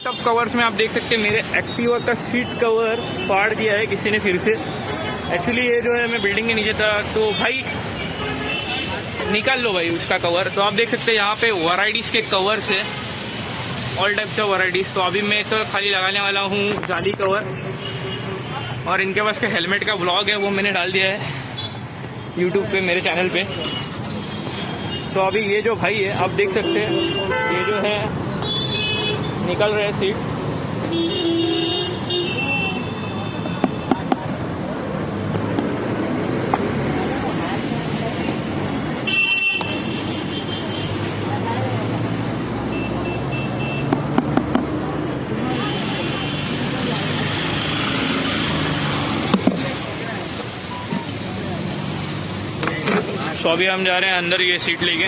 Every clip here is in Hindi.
सब कवर्स में आप देख सकते हैं मेरे एक्टिवा का सीट कवर फाड़ दिया है किसी ने फिर से। एक्चुअली ये जो है मैं बिल्डिंग के नीचे था तो भाई निकाल लो भाई उसका कवर। तो आप देख सकते हैं यहाँ पे वैराइटीज़ के कवर्स है, ऑल टाइप्स ऑफ वैराइटीज़। तो अभी मैं तो खाली लगाने वाला हूँ जाली कवर, और इनके पास का हेलमेट का ब्लॉग है वो मैंने डाल दिया है यूट्यूब पे मेरे चैनल पे। तो अभी ये जो भाई है आप देख सकते हैं ये जो है निकल रहे हैं सीट। तो अभी हम जा रहे हैं अंदर ये सीट लेके।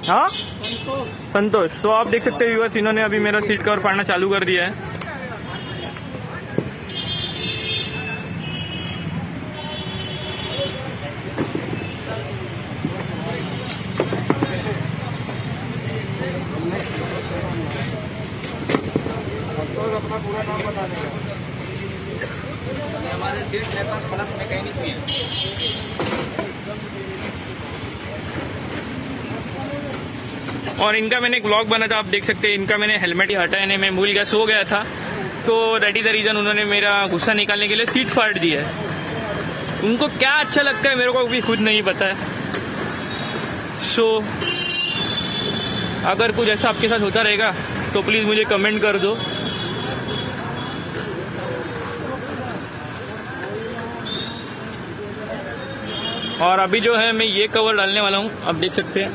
हाँ संतोष। तो आप देख सकते हैं व्यूअर्स इन्होंने अभी मेरा सीट कवर फाड़ना चालू कर दिया है। अपना पूरा नाम बता देगा। हमारे सीट नेटवर्क प्लस मैकेनिक भी है। और इनका मैंने एक व्लॉग बना था, आप देख सकते हैं। इनका मैंने हेलमेट ही हटाया नहीं, मैं भूल गया, सो गया था। तो दैट इज द रीज़न उन्होंने मेरा गुस्सा निकालने के लिए सीट फाड़ दी है। उनको क्या अच्छा लगता है मेरे को भी खुद नहीं पता है। सो अगर कुछ ऐसा आपके साथ होता रहेगा तो प्लीज़ मुझे कमेंट कर दो। और अभी जो है मैं ये कवर डालने वाला हूँ, आप देख सकते हैं।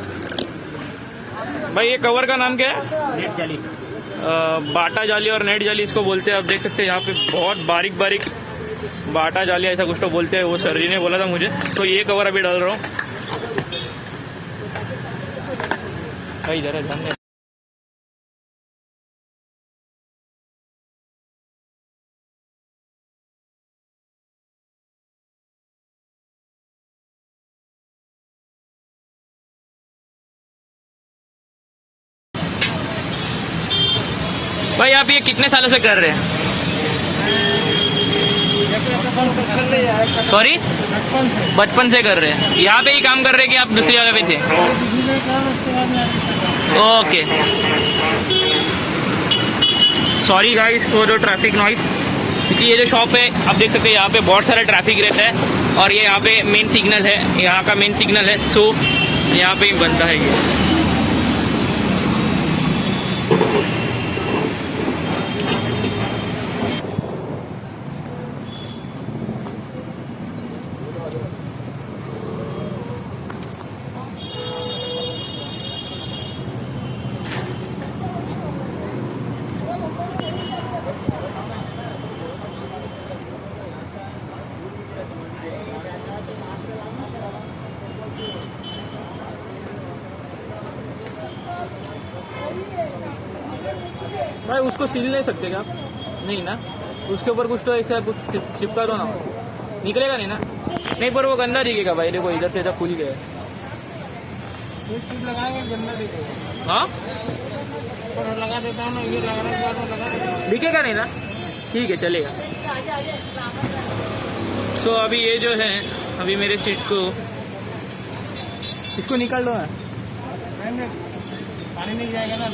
भाई ये कवर का नाम क्या है? नेट जाली। बाटा जाली और नेट जाली इसको बोलते हैं। आप देख सकते हैं यहाँ पे बहुत बारीक बारीक बाटा जाली ऐसा कुछ तो बोलते हैं, वो सर जी ने बोला था मुझे। तो ये कवर अभी डाल रहा हूँ भाई, जरा ध्यान दे। भाई आप ये कितने सालों से कर रहे हैं? सॉरी, बचपन से कर रहे हैं। यहाँ पे ही काम कर रहे हैं कि आप दूसरी जगह पे थे? Okay, sorry guys for the traffic noise. क्योंकि ये जो शॉप है आप देख सकते हैं यहाँ पे बहुत सारा ट्रैफिक रहता है, और ये यहाँ पे मेन सिग्नल है, यहाँ का मेन सिग्नल है। सो यहाँ पे ही बनता है ये। भाई उसको सील नहीं सकते क्या? नहीं ना, उसके ऊपर कुछ तो ऐसा कुछ चिपका दो ना, निकलेगा नहीं ना? नहीं, पर वो गंदा दिखेगा भाई। देखो इधर से इधर खुल गया है। हाँ लगा देता हूँ, ये लगाने के बाद लगा देता हूँ। दिखेगा नहीं ना? ठीक है चलेगा। तो अभी ये जो है अभी मेरे सीट को इसको निकाल दो ना, पानी नहीं जाएगा ना।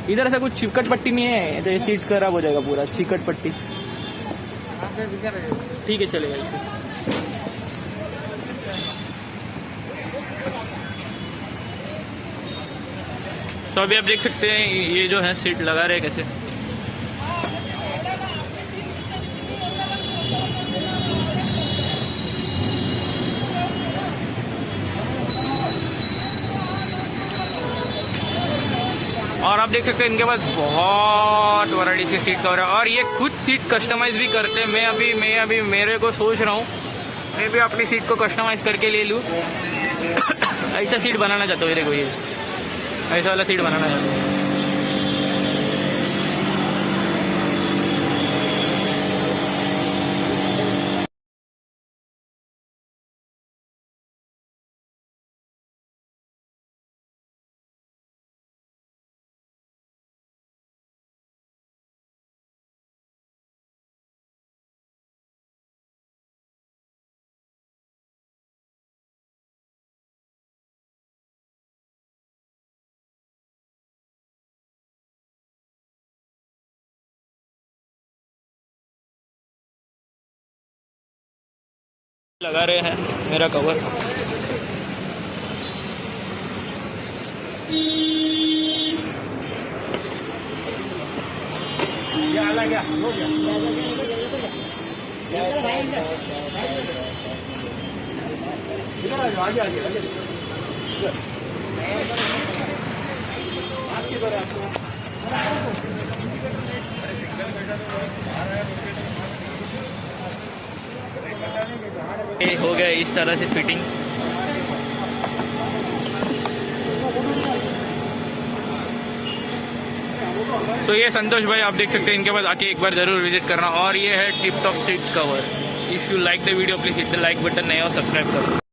इधर ऐसा कुछ चिकट पट्टी नहीं है तो ये सीट खराब हो जाएगा पूरा, चिकट पट्टी। ठीक है चलेगा। तो अभी आप देख सकते हैं ये जो है सीट लगा रहे कैसे। और आप देख सकते हैं इनके पास बहुत वैरायटी की सीट कवर है, और ये खुद सीट कस्टमाइज भी करते हैं। मैं अभी मेरे को सोच रहा हूँ मैं भी अपनी सीट को कस्टमाइज करके ले लूँ। ऐसा सीट बनाना चाहता हूँ, देखो ये ऐसा वाला सीट बनाना चाहता हूँ। लगा रहे हैं मेरा कवर। ये हो गया इस तरह से फिटिंग। तो ये संतोष भाई आप देख सकते हैं, इनके पास आके एक बार जरूर विजिट करना। और ये है tip top seat cover. If you like the video please hit the like button, नया और सब्सक्राइब करो।